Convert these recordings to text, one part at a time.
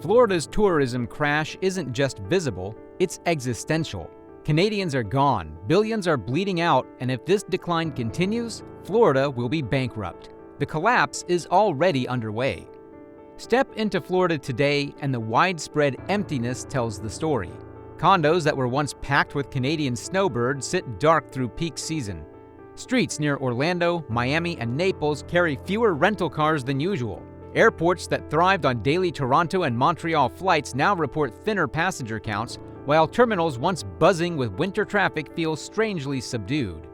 Florida's tourism crash isn't just visible, it's existential. Canadians are gone, billions are bleeding out, and if this decline continues, Florida will be bankrupt. The collapse is already underway. Step into Florida today, and the widespread emptiness tells the story. Condos that were once packed with Canadian snowbirds sit dark through peak season. Streets near Orlando, Miami, and Naples carry fewer rental cars than usual. Airports that thrived on daily Toronto and Montreal flights now report thinner passenger counts, while terminals once buzzing with winter traffic feel strangely subdued.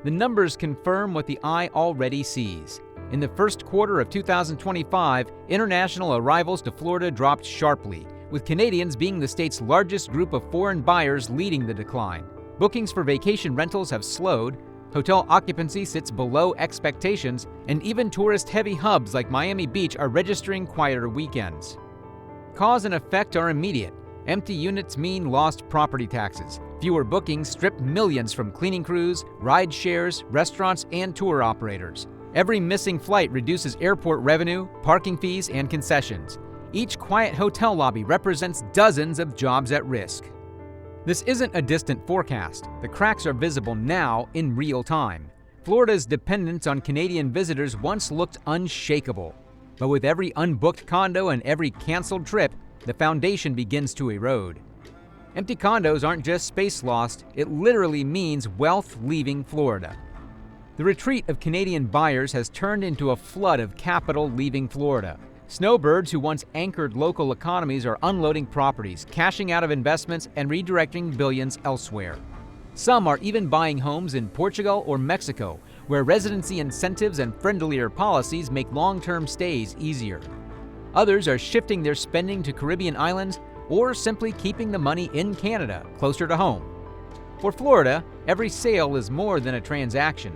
The numbers confirm what the eye already sees. In the first quarter of 2025, international arrivals to Florida dropped sharply, with Canadians being the state's largest group of foreign buyers leading the decline. Bookings for vacation rentals have slowed, hotel occupancy sits below expectations, and even tourist-heavy hubs like Miami Beach are registering quieter weekends. Cause and effect are immediate. Empty units mean lost property taxes. Fewer bookings strip millions from cleaning crews, ride shares, restaurants, and tour operators. Every missing flight reduces airport revenue, parking fees, and concessions. Each quiet hotel lobby represents dozens of jobs at risk. This isn't a distant forecast. The cracks are visible now in real time. Florida's dependence on Canadian visitors once looked unshakable. But with every unbooked condo and every canceled trip, the foundation begins to erode. Empty condos aren't just space lost, it literally means wealth leaving Florida. The retreat of Canadian buyers has turned into a flood of capital leaving Florida. Snowbirds who once anchored local economies are unloading properties, cashing out of investments, and redirecting billions elsewhere. Some are even buying homes in Portugal or Mexico, where residency incentives and friendlier policies make long-term stays easier. Others are shifting their spending to Caribbean islands or simply keeping the money in Canada, closer to home. For Florida, every sale is more than a transaction.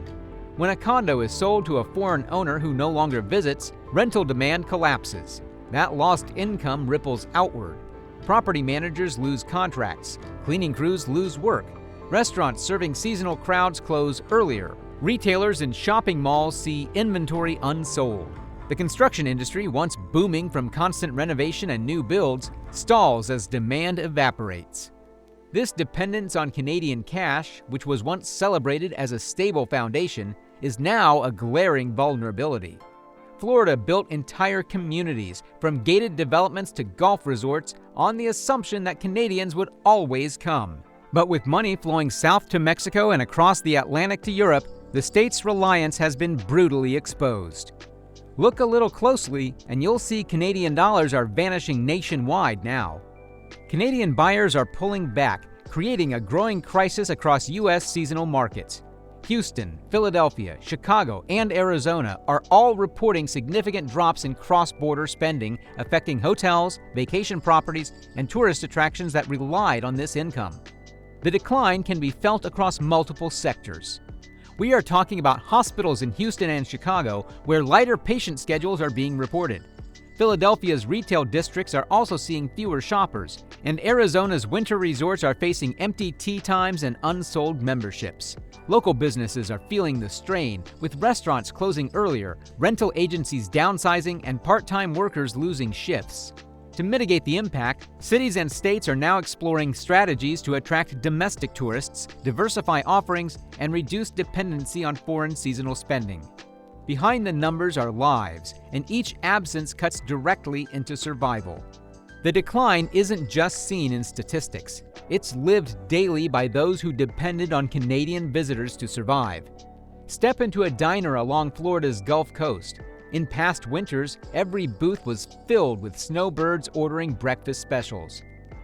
When a condo is sold to a foreign owner who no longer visits, rental demand collapses. That lost income ripples outward. Property managers lose contracts. Cleaning crews lose work. Restaurants serving seasonal crowds close earlier. Retailers and shopping malls see inventory unsold. The construction industry, once booming from constant renovation and new builds, stalls as demand evaporates. This dependence on Canadian cash, which was once celebrated as a stable foundation, is now a glaring vulnerability. Florida built entire communities, from gated developments to golf resorts, on the assumption that Canadians would always come. But with money flowing south to Mexico and across the Atlantic to Europe, the state's reliance has been brutally exposed. Look a little closely, and you'll see Canadian dollars are vanishing nationwide now. Canadian buyers are pulling back, creating a growing crisis across U.S. seasonal markets. Houston, Philadelphia, Chicago, and Arizona are all reporting significant drops in cross-border spending, affecting hotels, vacation properties, and tourist attractions that relied on this income. The decline can be felt across multiple sectors. We are talking about hospitals in Houston and Chicago, where lighter patient schedules are being reported. Philadelphia's retail districts are also seeing fewer shoppers, and Arizona's winter resorts are facing empty tea times and unsold memberships. Local businesses are feeling the strain, with restaurants closing earlier, rental agencies downsizing, and part-time workers losing shifts. To mitigate the impact, cities and states are now exploring strategies to attract domestic tourists, diversify offerings, and reduce dependency on foreign seasonal spending. Behind the numbers are lives, and each absence cuts directly into survival. The decline isn't just seen in statistics. It's lived daily by those who depended on Canadian visitors to survive. Step into a diner along Florida's Gulf Coast. In past winters, every booth was filled with snowbirds ordering breakfast specials.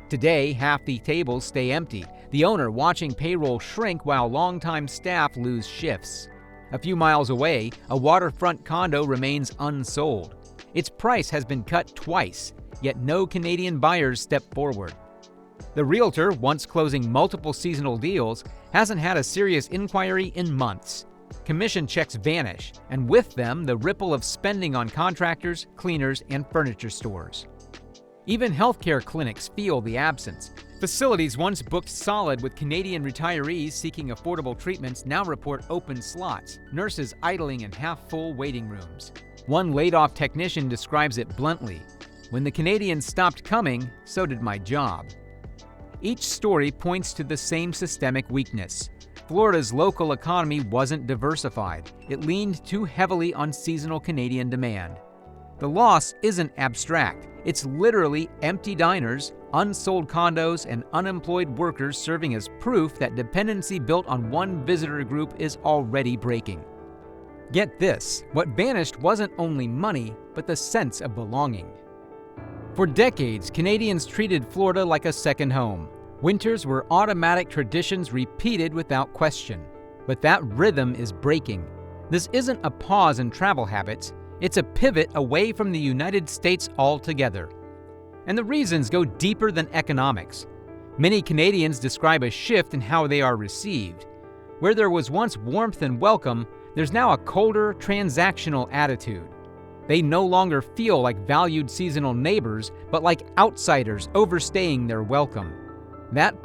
Today, half the tables stay empty, the owner watching payroll shrink while longtime staff lose shifts. A few miles away, a waterfront condo remains unsold. Its price has been cut twice, yet no Canadian buyers step forward. The realtor, once closing multiple seasonal deals, hasn't had a serious inquiry in months. Commission checks vanish, and with them, the ripple of spending on contractors, cleaners, and furniture stores. Even healthcare clinics feel the absence. Facilities once booked solid with Canadian retirees seeking affordable treatments now report open slots, nurses idling in half-full waiting rooms. One laid-off technician describes it bluntly. When the Canadians stopped coming, so did my job. Each story points to the same systemic weakness. Florida's local economy wasn't diversified. It leaned too heavily on seasonal Canadian demand. The loss isn't abstract. It's literally empty diners, unsold condos, and unemployed workers serving as proof that dependency built on one visitor group is already breaking. Get this, what vanished wasn't only money, but the sense of belonging. For decades, Canadians treated Florida like a second home. Winters were automatic traditions repeated without question. But that rhythm is breaking. This isn't a pause in travel habits, it's a pivot away from the United States altogether. And the reasons go deeper than economics. Many Canadians describe a shift in how they are received. Where there was once warmth and welcome, there's now a colder, transactional attitude. They no longer feel like valued seasonal neighbors, but like outsiders overstaying their welcome. That